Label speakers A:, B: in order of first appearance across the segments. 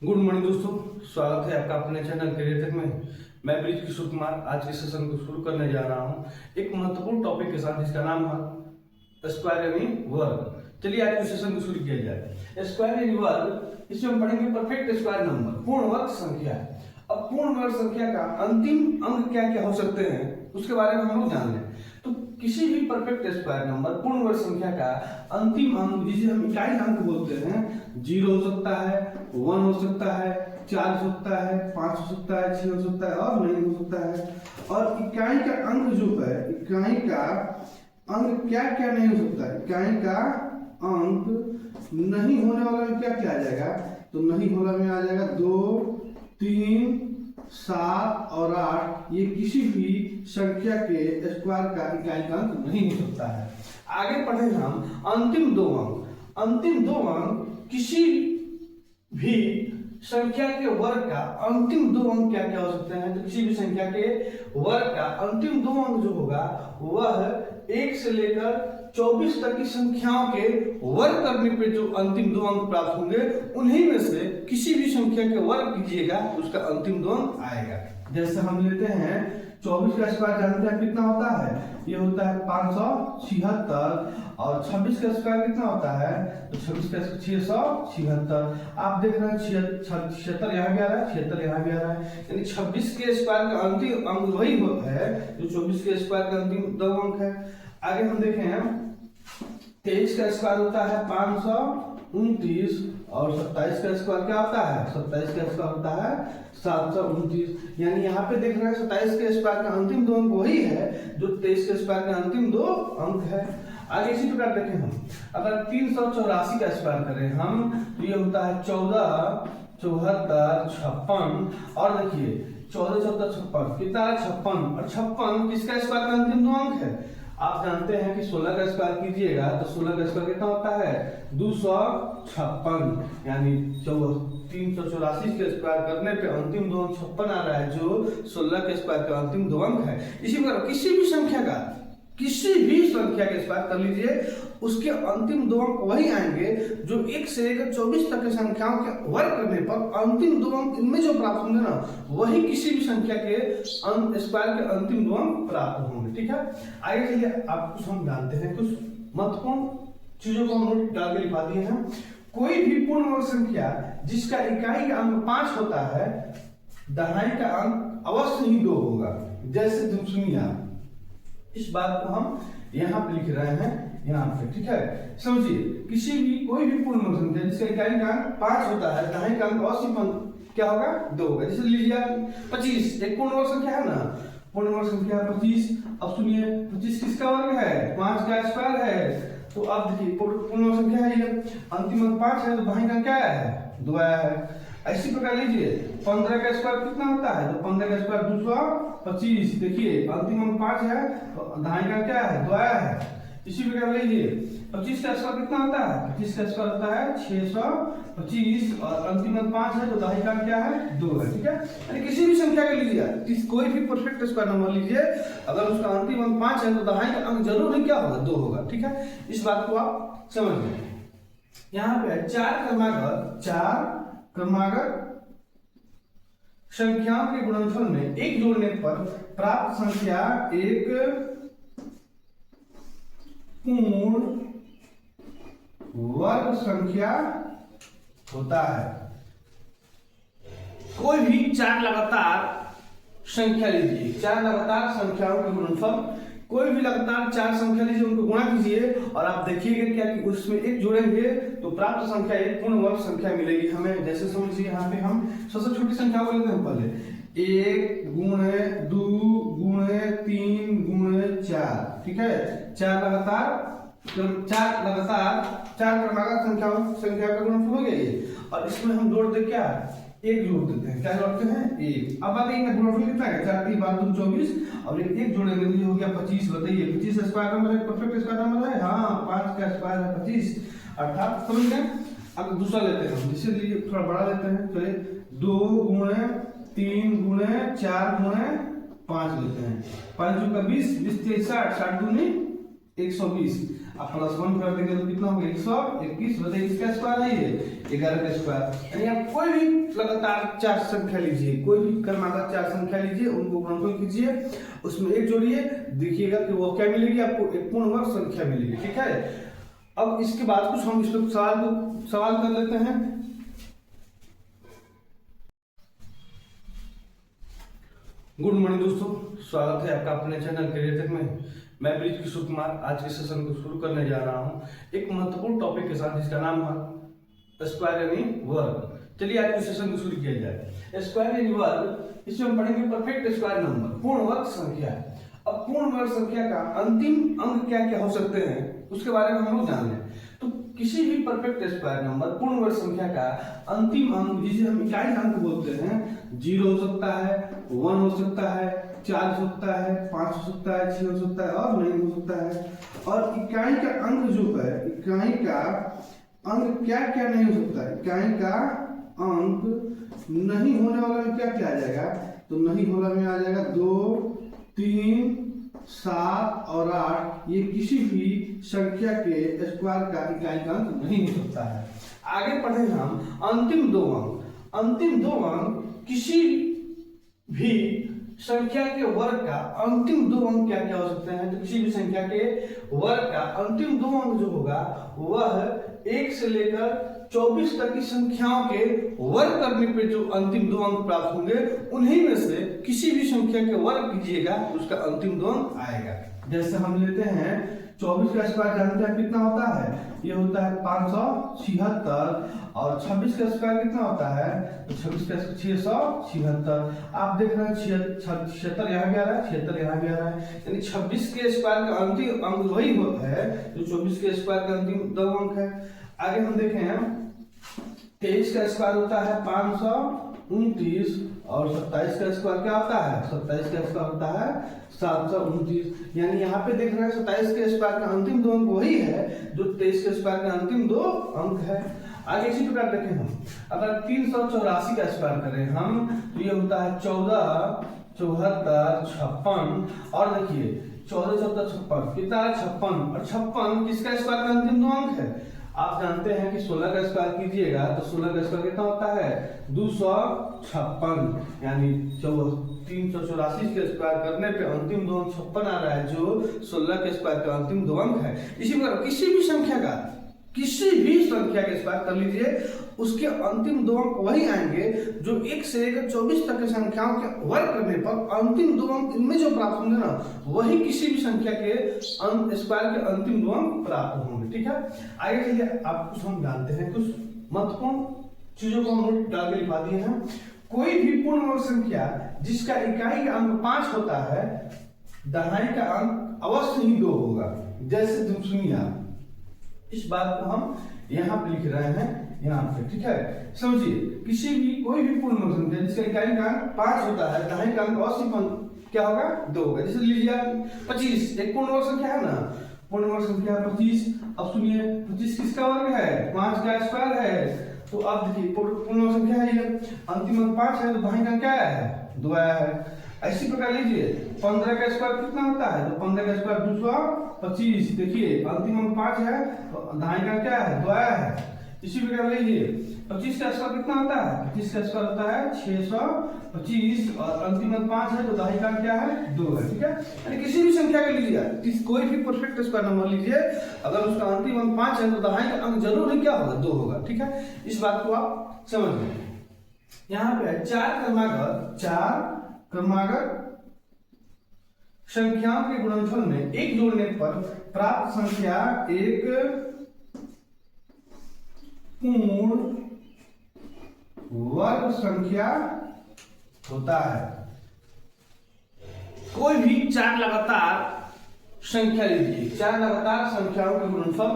A: Good morning दोस्तों, स्वागत है आपका अपने चैनल करियर तक में। मैं ब्रिज किशोर कुमार आज के सेशन को शुरू करने जा रहा हूं एक महत्वपूर्ण टॉपिक के साथ जिसका नाम है स्क्वायर यानी वर्ग। चलिए आज के सेशन को शुरू किया जाए। स्क्वायर यानी वर्ग, इसमें हम पढ़ेंगे परफेक्ट स्क्वायर नंबर, पूर्ण वर्ग संख्या। अब पूर्ण वर्ग संख्या का अंतिम अंक क्या क्या हो सकते हैं उसके बारे में हम लोग जान लें। तो किसी भी परफेक्ट स्क्वायर नंबर पूर्ण वर्ग संख्या का अंतिम अंक जिसे हम इकाई अंक बोलते हैं 0 हो सकता है, 1 हो सकता है, 4 हो सकता है, 5 हो सकता है, 6 हो सकता है और 9 हो सकता है। और इकाई का अंक जो है, इकाई का अंक क्या क्या नहीं हो सकता है। इकाई का अंक नहीं होने वाला में क्या क्या आ जाएगा, तो नहीं होने में आ जाएगा 2, 3, 7 और 8। ये किसी भी संख्या के स्क्वायर का इकाई का अंक नहीं हो सकता है। आगे पढ़े हम अंतिम दो अंक। अंतिम दो अंक किसी भी संख्या के वर्ग का अंतिम दो अंक क्या क्या हो सकते हैं। तो किसी भी संख्या के वर्ग का अंतिम दो अंक जो होगा वह 1 से लेकर 24 तक की संख्याओं के वर्ग करने पे जो अंतिम दो अंक प्राप्त होंगे उन्हीं में से किसी भी संख्या के वर्ग कीजिएगा उसका अंतिम दो अंक आएगा। जैसे हम लेते हैं 24 का स्क्वायर, जानते हैं कितना होता है, ये होता है 576। और 26 का स्क्वायर कितना होता है, तो 26 का 676। आप देख रहे हैं 76 यहाँ भी आ रहा है, 76 यहाँ भी आ रहा है, यानी 26 के स्क्वायर का अंतिम अंक वही है जो 24 के स्क्वायर का अंतिम दो अंक है। आगे हम देखें 23 का स्क्वायर होता है 529 और 27 का स्क्वायर क्या होता है, 27 का स्क्वायर होता है 729। यानी यहाँ पे देख रहे हैं 27 के स्क्वायर का अंतिम दो अंक वही है जो 23 के स्क्वायर का अंतिम दो अंक है। आगे इसी प्रकार देखें हम अगर 384 का स्क्वायर करें हम तो ये होता है 14, 74, 56। और देखिए 14, 14, 56 कितना है 56, और 56 किसका स्क्वायर का अंतिम दो अंक है। आप जानते हैं कि 16 का स्क्वायर कीजिएगा तो 16 का स्क्वायर कितना होता है 256। यानी 384 के स्क्वायर करने पे अंतिम दो अंक 56 आ रहा है जो 16 के स्क्वायर का अंतिम दो अंक है। इसी प्रकार किसी भी संख्या के स्क्वायर कर लीजिए उसके अंतिम दो अंक वही आएंगे जो 1 से लेकर 24 तक की संख्याओं के वर्ग करने पर अंतिम दो अंक इनमें जो प्राप्त होंगे ना वही किसी भी संख्या के स्क्वायर के अंतिम दो अंक प्राप्त होंगे। ठीक है, आगे चलिए आप कुछ हम जानते हैं, कुछ महत्वपूर्ण चीजों को हम नोट डाल के लिखा दिए हैं। कोई भी पूर्ण वर्ग संख्या जिसका इकाई का अंक 5 होता है दहाई का अंक अवश्य ही 2 होगा। जैसे तुम सुनिए, इस बात को हम यहाँ पे लिख रहे हैं यहाँ पे। ठीक है, समझिए किसी भी कोई भी पूर्ण वर्ग संख्या जिसका इकाई का अंक 5 होता है दहाई का अंक अवश्य क्या होगा 2 होगा। जैसे लीजिए 25 एक पूर्ण वर्ग संख्या है ना, पूर्ण वर्ग संख्या 25। अब सुनिए 25 किसका वर्ग है, 5 का स्क्वायर है। तो अब देखिए पूर्ण वर्ग संख्या है, ये अंतिम अंक 5 है तो दहाई का क्या है 2 आया है। इसी प्रकार लीजिए 15 का स्क्वायर कितना होता है, तो 15 का स्क्वायर 225। देखिए अंतिम अंक 5 है तो दहाई का क्या है 2 आया है। इसी प्रकार लीजिए 25 का स्क्वायर कितना होता है, 25 का स्क्वायर होता है 625 और अंतिम अंक 5 है तो दहाई का क्या है 2 है। ठीक है, यानी किसी भी संख्या का लीजिए, कोई भी परफेक्ट स्क्वायर नंबर लीजिए, अगर उसका अंतिम अंक 5 है तो दहाई का अंक जरूर ही क्या होगा 2 होगा। ठीक है, इस बात को आप समझ लें। यहाँ पे 4 क्रमागत संख्याओं के गुणनफल में 1 जोड़ने पर प्राप्त संख्या एक पूर्ण वर्ग संख्या होता है। कोई भी 4 लगातार संख्या लीजिए, 4 लगातार संख्याओं के गुणनफल, कोई भी लगातार 4 संख्या लीजिए उनको गुणा कीजिए और आप देखिएगा क्या कि उसमें 1 जोड़ेंगे तो प्राप्त संख्या एक पूर्ण वर्ग संख्या मिलेगी हमें। जैसे समझिए यहाँ पे हम सबसे छोटी संख्या को लेते हैं पहले 1 गुणे 2 गुणे 3 गुणे 4। ठीक है, 4 लगातार 4 क्रमागत संख्या का गुणनफल हो गया ये। और इसमें हम जोड़ दे क्या 1 जोड़ देते हैं, क्या जोड़ते हैं 1। अब बात ये गुणनफल कितना है 4 3 12 24 और 1 जोड़ेंगे तो ये हो गया 25। बताइए 25 स्क्वायर नंबर है, परफेक्ट स्क्वायर नंबर है, हाँ 5 का स्क्वायर है 25 अर्थात समझ गए। अब दूसरा लेते हैं हम, जिससे लिए थोड़ा बड़ा लेते हैं, चलिए 2 गुणे 3 गुणे 4 गुणे 5 लेते हैं। 5 का 20 20 3 60 60 दूनी 120। आप +1 कर देंगे तो कितना होगा 121 बटे इसका स्क्वायर है ये 11 का स्क्वायर। यानी आप कोई भी लगातार 4 संख्या लीजिए, कोई भी क्रमागत 4 संख्या लीजिए, उनको गुणनफल कीजिए, उसमें एक जोड़िए, देखिएगा कि वो क्या मिलेगी आपको, एक पूर्ण वर्ग संख्या मिलेगी। ठीक है, अब इसके बाद कुछ हम इस पर सवाल कर लेते हैं। गुड मॉर्निंग दोस्तों, स्वागत है आपका अपने चैनल करियर तक में। मैं ब्रिज किशोर कुमार आज के सेशन को शुरू करने जा रहा हूं एक महत्वपूर्ण टॉपिक के साथ जिसका नाम है स्क्वायर यानी वर्ग। चलिए आज के सेशन को शुरू किया जाए। स्क्वायर यानी वर्ग, इसमें हम पढ़ेंगे परफेक्ट स्क्वायर नंबर, पूर्ण वर्ग संख्या। अब पूर्ण वर्ग संख्या का अंतिम अंक क्या क्या हो सकते हैं उसके बारे में हम लोग जान लें। तो किसी भी परफेक्ट स्क्वायर नंबर पूर्ण वर्ग संख्या का अंतिम अंक, जिसे हम इकाई अंक बोलते हैं, 0 हो सकता है, 1 हो सकता है, 4 हो सकता है, 5 हो सकता है, 6 हो सकता है और 9 हो सकता है। और इकाई का अंक जो है, इकाई का अंक क्या क्या नहीं हो सकता है, इकाई का अंक नहीं होने वाला में क्या क्या आ जाएगा, तो नहीं होने में आ जाएगा 2, 3, 7 और 8। ये किसी भी संख्या के स्क्वायर का इकाई का अंक नहीं हो सकता है। आगे पढ़े हम अंतिम दो अंक। अंतिम दो अंक किसी भी संख्या के वर्ग का अंतिम दो अंक क्या क्या हो सकते हैं, तो किसी भी संख्या के वर्ग का अंतिम दो अंक जो होगा वह 1 से लेकर 24 तक की संख्याओं के वर्ग करने पे जो अंतिम दो अंक प्राप्त होंगे, उन्हीं में से किसी भी संख्या के वर्ग कीजिएगा उसका अंतिम दो अंक आएगा। जैसे हम लेते हैं 24 का स्क्वायर, जानते हैं कितना होता है, ये होता है 576, और 26 का स्क्वायर कितना होता है, तो 26 का 676। आप देख रहे हैं 76 यहाँ भी आ रहा है, 76 यहाँ भी आ रहा है, यानी 26 के स्क्वायर का अंतिम अंक वही है जो 24 के स्क्वायर का अंतिम दो अंक है। आगे हम देखें 23 का स्क्वायर होता है 529, और 27 का स्क्वायर क्या होता है, 27 का स्क्वायर होता है 729। यानी यहाँ पे देख रहे हैं 27 के स्क्वायर का अंतिम दो अंक वही है जो 23 के स्क्वायर का अंतिम दो अंक है। आगे इसी प्रकार देखें हम, अगर 384 का स्क्वायर करें हम, तो ये होता है 14, 74, 56। और देखिए 14, 14, 56 कितना है 56, और 56 किसका स्क्वायर का अंतिम दो अंक है। आप जानते हैं कि 16 का स्क्वायर कीजिएगा तो 16 का स्क्वायर कितना होता है 256, यानी 384 के स्क्वायर करने पे अंतिम दो अंक 56 आ रहा है जो 16 के स्क्वायर का अंतिम दो अंक है। इसी प्रकार किसी भी संख्या के स्क्वायर कर लीजिए, उसके अंतिम दो अंक वही आएंगे जो 1 से लेकर 24 तक की संख्याओं के वर्ग करने पर अंतिम दो अंक इनमें जो प्राप्त होंगे ना, वही किसी भी संख्या के स्क्वायर के अंतिम दो अंक प्राप्त होंगे। ठीक है, आगे चलिए आप कुछ हम जानते हैं, कुछ महत्वपूर्ण चीजों को हम नोट डाल के लिखा दिए हैं। कोई भी पूर्ण वर्ग संख्या जिसका इकाई का अंक 5 होता है, दहाई का अंक अवश्य ही 2 होगा। जैसे तुम सुनिए, इस बात को हम यहाँ पे लिख रहे हैं यहाँ पे। ठीक है, समझिए किसी भी कोई भी पूर्ण वर्ग संख्या जिसका इकाई का अंक 5 होता है, दहाई का अंक अवश्य क्या होगा 2 होगा। जैसे लीजिए आप 25 एक पूर्ण वर्ग संख्या है ना, पूर्ण वर्ग संख्या 25। अब सुनिए 25 किसका वर्ग है, 5 का स्क्वायर है। तो अब देखिए पूर्ण वर्ग संख्या है, ये अंतिम अंक 5 है, तो दहाई का क्या है 2 आया है। इसी प्रकार लीजिए 15 का स्क्वायर कितना होता है, तो 15 का स्क्वायर 225। देखिए अंतिम अंक 5 है तो दहाई का क्या है 2 आया है। इसी प्रकार लीजिए 25 का स्क्वायर कितना होता है, 25 का स्क्वायर होता है 625, और अंतिम अंक 5 है तो दहाई का क्या है 2 है। ठीक है, यानी किसी भी संख्या का लीजिए, कोई भी परफेक्ट स्क्वायर नंबर लीजिए, अगर उसका अंतिम अंक 5 है तो दहाई का अंक जरूर ही क्या होगा 2 होगा। ठीक है, इस बात को आप समझ लें। यहाँ पे 4 क्रमागत संख्याओं के गुणनफल में 1 जोड़ने पर प्राप्त संख्या एक पूर्ण वर्ग संख्या होता है। कोई भी 4 लगातार संख्या लीजिए, 4 लगातार संख्याओं के गुणनफल,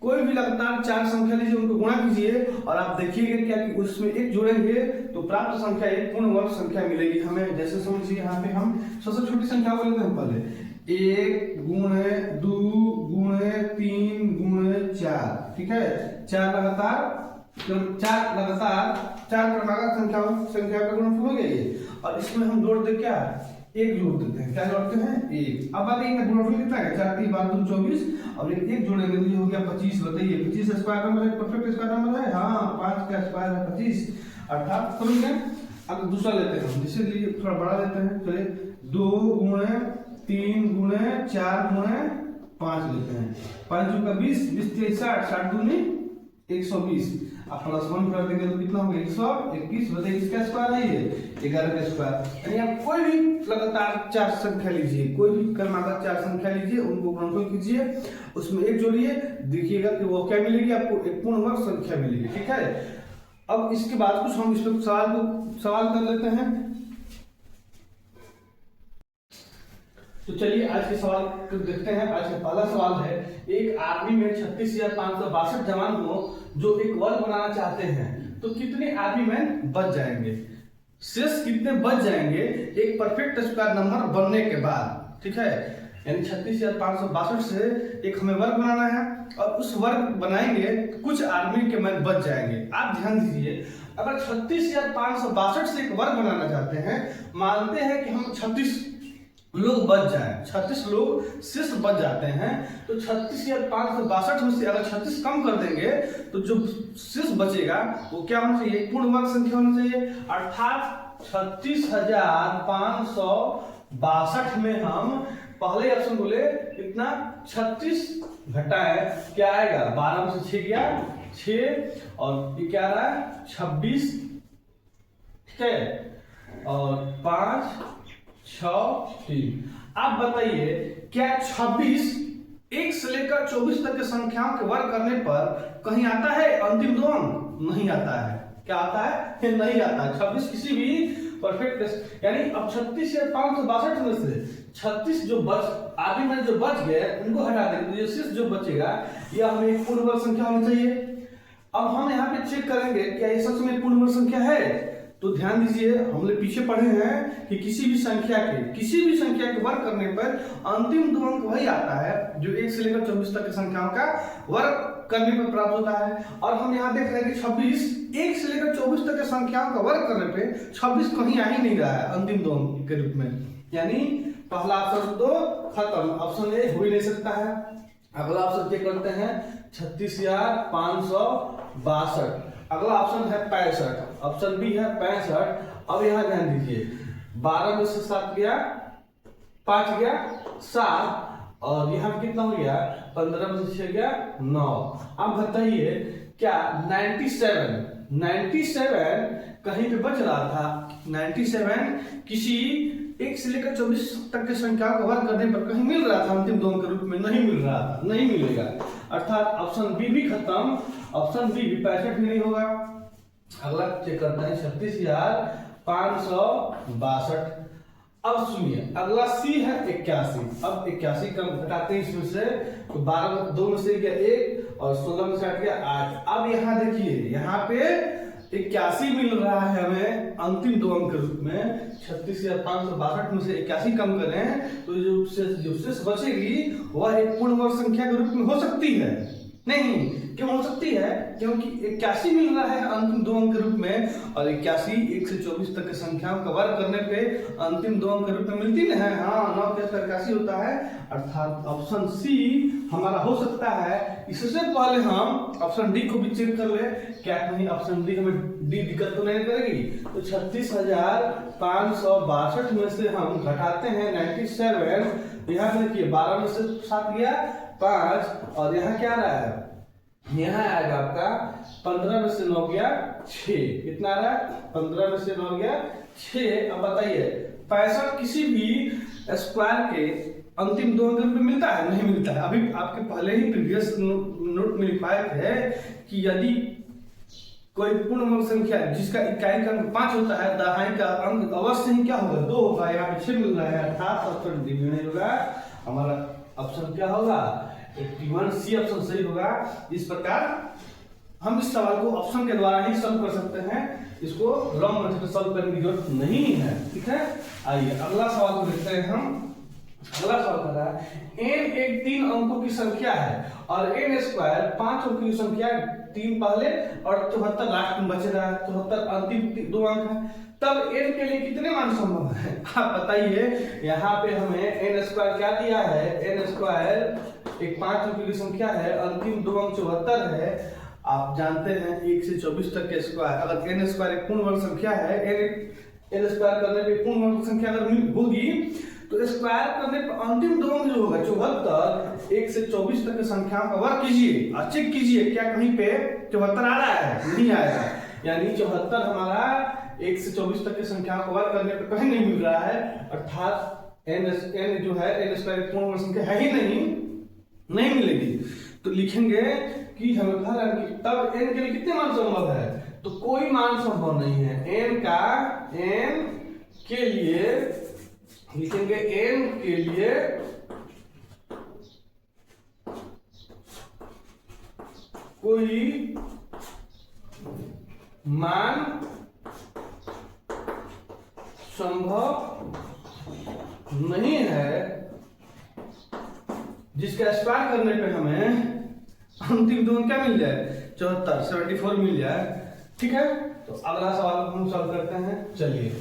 A: कोई भी लगातार 4 संख्या लीजिए, उनको गुणा कीजिए और आप देखिएगा क्या कि उसमें 1 जोड़ेंगे तो प्राप्त संख्या एक पूर्ण वर्ग संख्या मिलेगी हमें। जैसे समझिए यहाँ पे हम सबसे छोटी संख्या को लेते हैं पहले 1 गुणे 2 गुणे 3 गुणे 4। ठीक है, 4 लगातार 4 क्रमागत संख्या का गुणनफल हो गया ये, और इसमें हम जोड़ दे क्या एक जोड़ देते हैं, क्या जोड़ते हैं? एक। अब बात एक गुणनफल कितना है? 4 3 12 2 24 और एक जोड़ेंगे तो ये हो गया 25। बताइए 25 स्क्वायर नंबर है, परफेक्ट स्क्वायर नंबर है? हाँ, 5 का स्क्वायर है 25, अर्थात समझ गए। अब दूसरा लेते हैं हम, जिससे लिए थोड़ा बड़ा लेते हैं। चलिए 2 गुणे 3 गुणे 4 गुणे 5 लेते हैं। 5 का 20, 20 3 60, 60 दूनी 120। आप +1 कर देंगे तो कितना होगा? 121। बताइए इसका स्क्वायर है ये 11 का स्क्वायर। यानी आप कोई भी लगातार 4 संख्या लीजिए, कोई भी क्रमागत 4 संख्या लीजिए, उनको गुणनफल कीजिए, उसमें एक जोड़िए, देखिएगा कि वो क्या मिलेगी आपको? एक पूर्ण वर्ग संख्या मिलेगी। ठीक है। अब इसके बाद कुछ हम इस पर सवाल कर लेते हैं। तो चलिए आज के सवाल को देखते हैं। आज का पहला सवाल है, एक आर्मी में 36,562 जवान हो जो एक वर्ग बनाना चाहते हैं, तो कितने आर्मी मैन बच जाएंगे? शेष कितने बच जाएंगे एक परफेक्ट स्क्वायर नंबर बनने के बाद? ठीक है, यानी 36,562 से एक हमें वर्ग बनाना है और उस वर्ग बनाएंगे, कुछ आर्मी के मैन बच जाएंगे। आप ध्यान दीजिए, अगर 36,562 से एक वर्ग बनाना चाहते हैं, मानते हैं कि हम 36 लोग बच जाए, 36 लोग शेष बच जाते हैं, तो 36,562 में से अगर 36 कम कर देंगे तो जो शेष बचेगा वो क्या होना चाहिए? पूर्ण वर्ग संख्या होना चाहिए। अर्थात 36,562 में हम पहले ऑप्शन बोले कितना? 36 घटाए क्या आएगा? 12 में से 6 गया 6 और ये क्या रहा है? 26। ठीक है, और 5 6 3। आप बताइए क्या 26 1 से लेकर 24 तक के संख्याओं के वर्ग करने पर कहीं आता है अंतिम दो अंक? नहीं आता है। क्या आता है? नहीं आता है। 26 किसी भी परफेक्ट, यानी अब 36,562 में से 36 जो आदि में जो बच गए उनको हटा देंगे, तो शेष जो बचेगा यह हमें एक पूर्ण वर्ग संख्या होनी चाहिए। अब हम यहाँ पे चेक करेंगे क्या ये सच में पूर्ण वर्ग संख्या है। तो ध्यान दीजिए, हमने पीछे पढ़े हैं कि किसी भी संख्या के वर्ग करने पर अंतिम दो अंक वही आता है जो 1 से लेकर 24 तक की संख्याओं का वर्ग करने पर प्राप्त होता है। और हम यहाँ देख रहे हैं कि 26 1 से लेकर 24 तक की संख्याओं का वर्ग करने पे 26 कहीं आ ही नहीं रहा है अंतिम दो अंक के रूप में, यानी पहला ऑप्शन तो खत्म, ऑप्शन ए हो ही नहीं सकता है। अगला ऑप्शन चेक करते हैं, 36,562। अगला ऑप्शन है 65, ऑप्शन बी है 65। अब यहाँ ध्यान दीजिए, 12 में से 7 गया 5 गया 7 और यहाँ कितना हो गया? 15 में से 6 गया 9। अब बताइए क्या 97 कहीं पे बच रहा था? 97 किसी 1 से लेकर 24 तक के संख्याओं का वर्ग करने पर कहीं मिल रहा था अंतिम दो अंक के रूप में? नहीं मिल रहा था, नहीं मिलेगा। अर्थात ऑप्शन बी भी खत्म, ऑप्शन बी भी 65 में नहीं होगा। अगला चेक करते हैं 36,562। अब सुनिए, अगला सी है 81। अब 81 कम घटाते हैं इसमें से, तो 12 2 में से गया 1 और 16 में से हट गया 8। अब यहाँ देखिए, यहाँ पे 81 मिल रहा है हमें अंतिम दो अंक के रूप में। 36,562 में से 81 कम करें तो जो शेष बचेगी वह एक पूर्ण वर्ग संख्या के रूप में हो सकती है? नहीं। क्यों हो सकती है? क्योंकि 81 मिल रहा है अंतिम दो अंक के रूप में, और 81 1 से 24 तक की संख्याओं का वर्ग करने पे अंतिम दो अंक के रूप में मिलती है। हाँ, 9 के 81 होता है। अर्थात ऑप्शन सी हमारा हो सकता है। इससे पहले हम ऑप्शन डी को भी चेक कर ले, क्या कहीं ऑप्शन डी हमें डी दिक्कत तो नहीं करेगी? तो 36,562 में से हम घटाते हैं 97। यहाँ देखिए 12 में से 7 गया 5 और यहाँ क्या रहा है? यहाँ आएगा आपका 15 में से 9 गया 6। कितना आ रहा है? 15 में से 9 गया 6। अब बताइए 65 किसी भी स्क्वायर के अंतिम दो अंक में मिलता है? नहीं मिलता है। अभी आपके पहले ही प्रीवियस नोट में लिखवाए थे कि यदि कोई पूर्ण वर्ग संख्या जिसका इकाई का अंक 5 होता है, दहाई का अंक अवश्य ही क्या होगा? 2 होगा। यहाँ पे 6 मिल रहा है, अर्थात ऑप्शन डी नहीं होगा। हमारा ऑप्शन क्या होगा? 81 सी ऑप्शन सही होगा। इस प्रकार हम इस सवाल को ऑप्शन के द्वारा ही सॉल्व कर सकते हैं, इसको रॉन्ग मेथड से सॉल्व करने की जरूरत नहीं है। ठीक है, आइए अगला सवाल को देखते हैं हम। अगला सवाल कर रहा है n एक 3 अंकों की संख्या है और n स्क्वायर 5 अंकों की संख्या 3 पहले और 74 लास्ट में बच रहा है, 74 अंतिम 2 अंक है। तब n के लिए कितने मान संभव है आप बताइए। यहाँ पे हमें n स्क्वायर क्या दिया है, n स्क्वायर एक 5 अंक की संख्या है, अंतिम 2 अंक 74 है। आप जानते हैं 1 से 24 तक के स्क्वायर, अगर n स्क्वायर एक पूर्ण वर्ग संख्या है, n स्क्वायर करने पे पूर्ण वर्ग संख्या अगर होगी तो स्क्वायर करने पर अंतिम 2 अंक जो होगा 74, 1 से 24 तक की संख्या का वर्ग कीजिए और चेक कीजिए क्या कहीं पे 74 आ रहा है, नहीं आएगा। यानी 74 हमारा 1 से 24 तक की संख्या को वर्ग करने पर कहीं नहीं मिल रहा है, अर्थात n जो है n स्क्वायर पूर्ण वर्ग संख्या है ही नहीं मिलेगी। तो लिखेंगे कि हमें कहा रहा है कि तब n के लिए कितने मान संभव है, तो कोई मान संभव नहीं है। n के लिए लिखेंगे n के लिए कोई मान संभव नहीं है जिसका स्क्वायर करने पे हमें अंतिम 2 क्या मिल जाए, 74 मिल जाए। ठीक है, तो अगला सवाल हम सॉल्व करते हैं। चलिए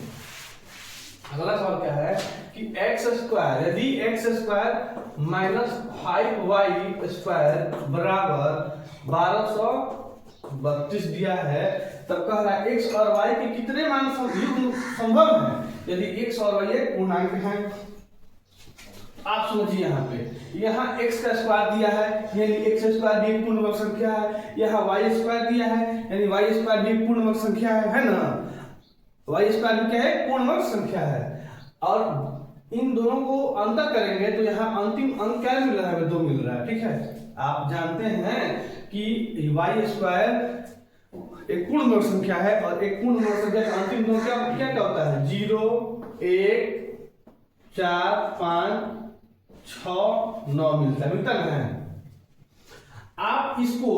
A: अगला सवाल क्या है कि x स्क्वायर, यदि x square minus 5y square बराबर 1232 दिया है, तब कह रहा है x और y के कितने मान संभव है। यदि x और y एक पूर्णांक हैं, आप समझिए यहाँ x का स्क्वायर दिया है यानी x स्क्वायर भी एक पूर्ण वर्ग संख्या है, यहाँ y स्क्वायर दिया है यानी y स्क्वायर भी एक पूर्ण वर्ग संख्या है ना। y स्क्वायर भी क्या है, पूर्ण वर्ग संख्या है। और इन दोनों को अंतर करेंगे तो यहाँ अंतिम अंक क्या मिल रहा है, 2 मिल रहा है। ठीक है, आप जानते हैं कि y स्क्वायर एक पूर्ण वर्ग संख्या है और एक पूर्ण वर्ग संख्या का अंतिम दोनों क्या होता है, 0 1 4 5 6 9 मिलता है। आप इसको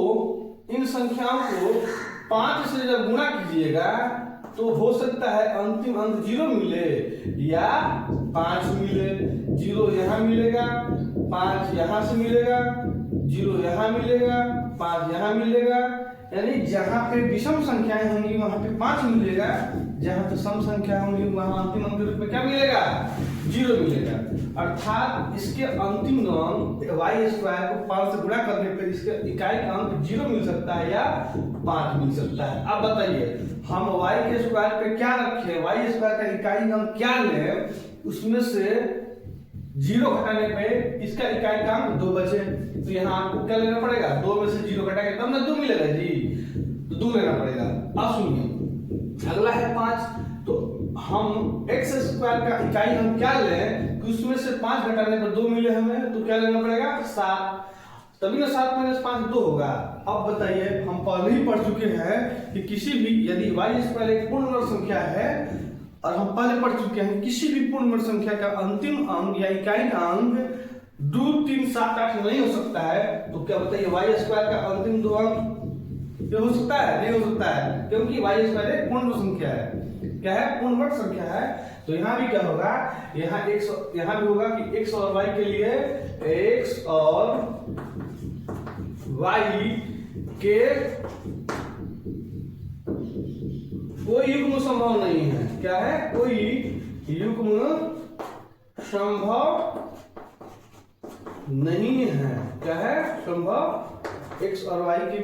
A: इन संख्याओं को 5 से जब गुणा कीजिएगा तो हो सकता है अंतिम अंक 0 मिले या 5 मिले। 0 यहाँ मिलेगा, 5 यहाँ से मिलेगा, 0 यहाँ मिलेगा, 5 यहाँ मिलेगा। यानी जहाँ पे विषम संख्याएं होंगी वहां पे 5 मिलेगा, जहां पे सम संख्या होंगी वहां अंतिम अंक के रूप में क्या मिलेगा, 0 मिलेगा। अर्थात इसके अंतिम अंक y स्क्वायर को 5 से गुणा करने पर इसके इकाई का अंक 0 मिल सकता है या 5 मिल सकता है। अब बताइए हम y के स्क्वायर पे क्या रखें, y स्क्वायर का इकाई अंक क्या लें, उसमें से 0 घटाने पे इसका इकाई का अंक 2 बचे, तो यहाँ आपको क्या लेना पड़ेगा, 2 में से 0 घटाएंगे तब ना 2 मिलेगा जी, तो 2 लेना पड़ेगा। अब सुनिए अगला है 5, तो हम x स्क्वायर का इकाई हम क्या लें कि उसमें से 5 घटाने पर 2 मिले हमें, तो क्या लेना पड़ेगा 7, तभी ना 7 - 5 2 होगा। अब बताइए हम पहले ही पढ़ चुके हैं कि किसी भी यदि y स्क्वायर एक पूर्ण वर्ग संख्या है और हम पहले पढ़ चुके हैं किसी भी पूर्ण वर्ग संख्या का अंतिम अंक या इकाई का अंक 2 3 7 8 नहीं हो सकता है, तो क्या बताइए y स्क्वायर का अंतिम 2 अंक ये हो सकता है, नहीं हो सकता है, क्योंकि y स्क्वायर एक पूर्ण वर्ग संख्या है। क्या है, पूर्ण वर्ग संख्या है। तो यहाँ भी क्या होगा, यहाँ भी होगा कि x और y के लिए x और y के कोई युग्म संभव नहीं है। क्या है, कोई युग्म संभव नहीं है। क्या है, संभव x और y के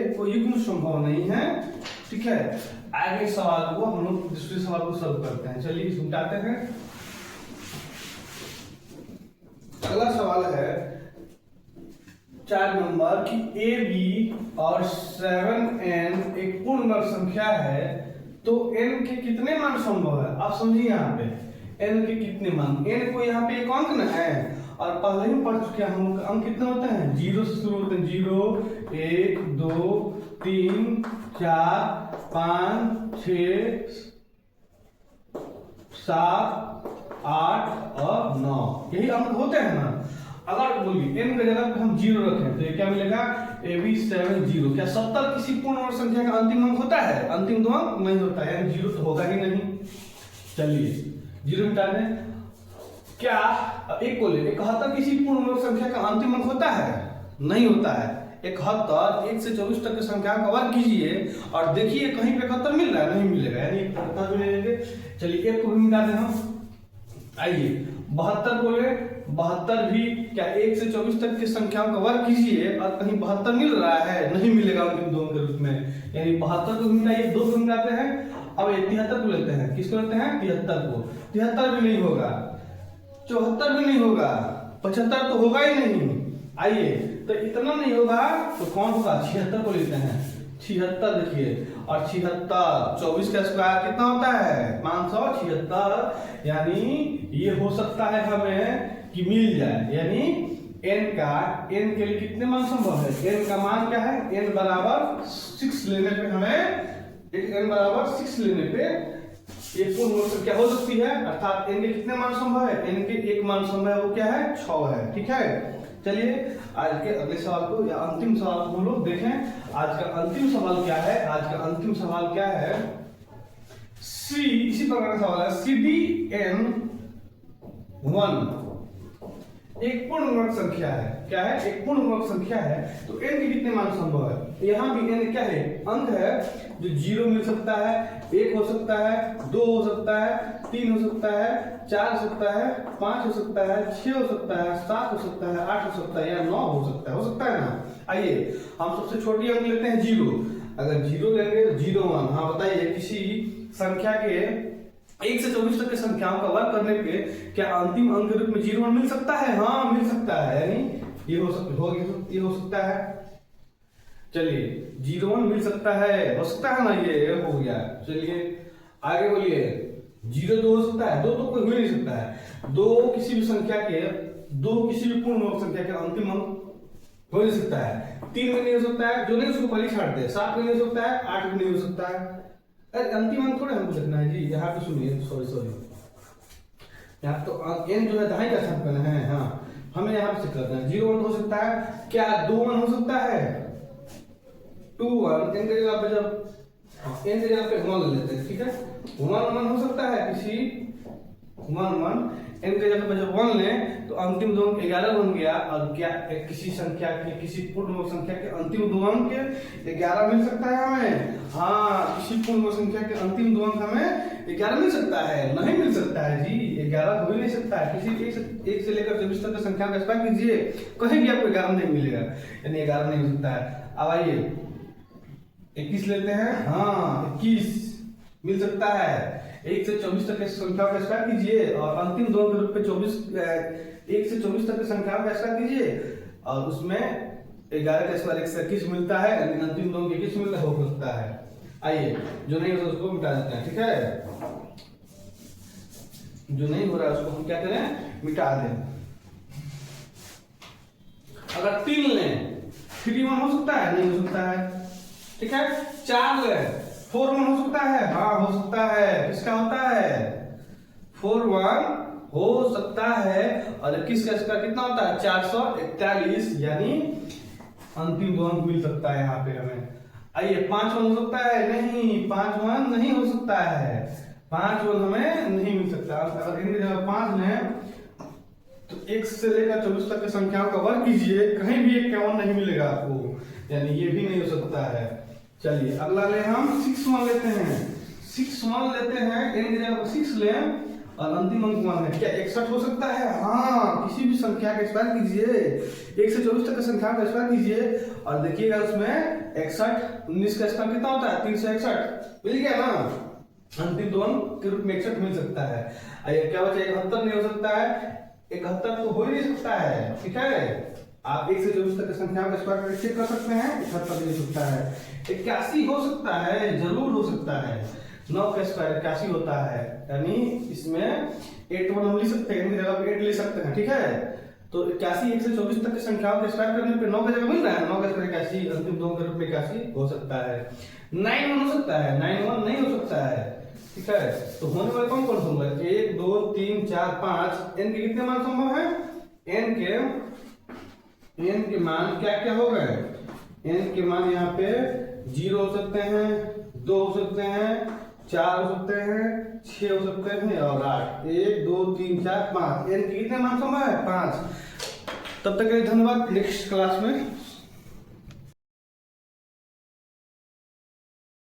A: कोई युग्म संभव नहीं है। ठीक है, आगे सवाल को हम लोग दूसरे सवाल को सॉल्व करते हैं। चलिए समझाते हैं। अगला सवाल है 4 नंबर कि a b और 7n एक पूर्ण वर्ग संख्या है, तो n के कितने मान संभव है। आप समझिए यहाँ पे n के कितने मान, n को यहाँ पे एक अंक न है और पहले ही पढ़ चुके हैं हम, अंक कितने होते हैं, 0 से शुरू होते हैं, 0 1 2 3 4 5 6 7 8 और 9 यही अंक होते हैं ना। अगर बोलिए n के जगह पे हम 0 रखें तो ये क्या मिलेगा, AB70। क्या 70 किसी पूर्ण वर्ग संख्या का अंतिम अंक होता है, अंतिम 2 अंक नहीं होता है, 0 तो होगा ही नहीं। चलिए 0 मिटा दें। क्या एक को ले 71 किसी पूर्ण वर्ग संख्या का अंतिम अंक होता है, नहीं होता है। 71, 1 से 24 तक की संख्या का वर्ग कीजिए और देखिए कहीं पे 71 मिल रहा है, नहीं मिलेगा, यानी 71 भी नहीं लेंगे। चलिए एक को भी मिटा दें हम। आइए 72 बोले, 72 भी क्या 1 से 24 तक की संख्याओं का वर्ग कीजिए और कहीं 72 मिल रहा है, नहीं मिलेगा अंतिम दोनों के रूप में, यानी 72 को मिटाइए, 2 को मिटाते हैं। अब 73 को लेते हैं, किसको लेते हैं 73 को, 73 भी नहीं होगा, 74 भी नहीं होगा, 75 तो होगा ही नहीं। आइए तो इतना नहीं होगा तो कौन होगा, 76 को लेते हैं, 76 देखिए, और 76 24 का स्क्वायर कितना होता है 576, यानी ये हो सकता है हमें कि मिल जाए, यानी n के लिए कितने मान संभव है, n का मान क्या है, n बराबर 6 लेने पे हमें n बराबर 6 लेने पे एक पूर्ण संख्या हो सकती है, अर्थात n के कितने मान संभव है, n के एक मान संभव है, वो क्या है 6 है। ठीक है, चलिए आज के अगले सवाल को या अंतिम सवाल को हम लोग देखें। आज का अंतिम सवाल क्या है, आज का अंतिम सवाल क्या है, इसी प्रकार का सवाल है, CDn1 एक पूर्ण वर्ग संख्या है, क्या है, एक पूर्ण वर्ग संख्या है, तो n के कितने मान संभव है, यहाँ भी n क्या है, अंक है, जो 0 मिल सकता है, 1 हो सकता है, 2 हो सकता है, 3 हो सकता है, 4 हो सकता है, 5 हो सकता है, 6 हो सकता है, 7 हो सकता है, 8 हो सकता है या 9 हो सकता है ना। आइए हम सबसे छोटी अंक लेते हैं 0, अगर 0 लेंगे तो 0 1। हाँ बताइए किसी संख्या के 1 से 24 तक की संख्याओं का वर्ग करने पे क्या अंतिम अंक के रूप में 0 1 मिल सकता है, हाँ मिल सकता है, यानी ये हो सकता है। चलिए 0 1 मिल सकता है, हो सकता है ना, ये हो गया। चलिए आगे बोलिए, 0 2 हो सकता है, 2 तो कोई हो नहीं सकता है, 2 किसी भी संख्या के, 2 किसी भी पूर्ण वर्ग संख्या के अंतिम अंक हो नहीं सकता है, 3 में नहीं हो सकता है, जो नहीं उसको पहले छाड़ दे, 7 में नहीं हो सकता है, 8 में नहीं हो सकता है। अरे अंतिम अंक थोड़ा हमको लिखना है जी, यहाँ पे सुनिए, सॉरी यहाँ तो n जो है दहाई का स्थान करना है, हाँ हमें यहाँ से करना है। 0 1 हो सकता है, क्या 2 1 हो सकता है, 2 1, n के जगह पे जब n के जगह पे 1 ले लेते हैं, ठीक है, 1 1 हो सकता है, किसी 1 1 n के जगह पे जब 1 लें तो अंतिम दो अंक 11 बन गया, और क्या किसी संख्या के, किसी पूर्ण संख्या के अंतिम दो अंक 11 मिल सकता है हमें, हाँ किसी पूर्ण संख्या के अंतिम दो अंक हमें 11 मिल सकता है, नहीं मिल सकता है जी, 11 हो ही नहीं सकता है, किसी एक से लेकर 24 तक की संख्या का स्क्वायर कीजिए, कहीं भी आपको 11 नहीं मिलेगा, यानी 11 नहीं मिल सकता है। अब आइए 21 लेते हैं, हाँ 21 मिल सकता है, 1 से 24 तक की संख्या का स्क्वायर कीजिए और अंतिम दो के रूप में 1 से 24 तक की संख्या का स्क्वायर कीजिए और उसमें 11 का स्क्वायर 121 मिलता है, यानी अंतिम दो 21 मिलता हो सकता है। आइए जो नहीं होता उसको मिटा देते हैं, ठीक है, जो नहीं हो रहा है उसको हम क्या करें, मिटा दें। अगर 3 लें 3 1 हो सकता है, नहीं हो सकता है, ठीक है, 4 लें 4 1 हो सकता है, हाँ हो सकता है, किसका होता है 4 1 हो सकता है, और 21 का स्क्वायर कितना होता है 441, यानी अंतिम दो अंक मिल सकता है यहाँ पे हमें। आइए 5 1 हो सकता है, नहीं 5 1 नहीं हो सकता है, 5 1 हमें नहीं मिल सकता। अगर इनकी जगह 5 लें तो 1 से लेकर 24 तक की संख्याओं का वर्ग कीजिए, कहीं भी 51 नहीं मिलेगा आपको, यानी ये भी नहीं हो सकता है। चलिए अगला ले हम 6 1 लेते हैं, 6 1 लेते हैं, n की जगह 6 लें और अंतिम अंक 1 है, क्या 61 हो सकता है, हाँ किसी भी संख्या का स्क्वायर कीजिए, 1 से 24 तक की संख्या का स्क्वायर कीजिए और देखिएगा उसमें 61, 19 का स्क्वायर कितना होता है 361, मिल गया ना, अंतिम दो अंक के रूप में 61 मिल सकता है। आइए क्या बचा, 71 नहीं हो सकता है, 71 तो हो ही नहीं सकता है, ठीक है, आप 1 से 24 तक की संख्या का स्क्वायर चेक कर सकते हैं, 71 नहीं हो सकता है। 81 हो सकता है, जरूर हो सकता है, 9 का स्क्वायर 81 होता है, यानी इसमें 8 1 हम ले सकते हैं, इनकी जगह पे 8 ले सकते हैं, ठीक है, तो 81 1 से 24 तक की संख्याओं का स्क्वायर करने पे 9 का जगह मिल रहा है, 9 का स्क्वायर 81, अंतिम दो के रूप में 81 हो सकता है। 9 1 हो सकता है, 9 1 नहीं हो सकता है, ठीक है, तो होने वाले कौन कौन होंगे 1 2 3 4 5, n के कितने मान संभव है, n के मान क्या क्या हो गए, n के मान यहाँ पे 0 हो सकते हैं, 2 हो सकते हैं, 4 हो सकते हैं, 6 हो सकते हैं और 8, 1 2 3 4 5, n के कितने मान संभव है 5। तब तक के लिए धन्यवाद, नेक्स्ट क्लास में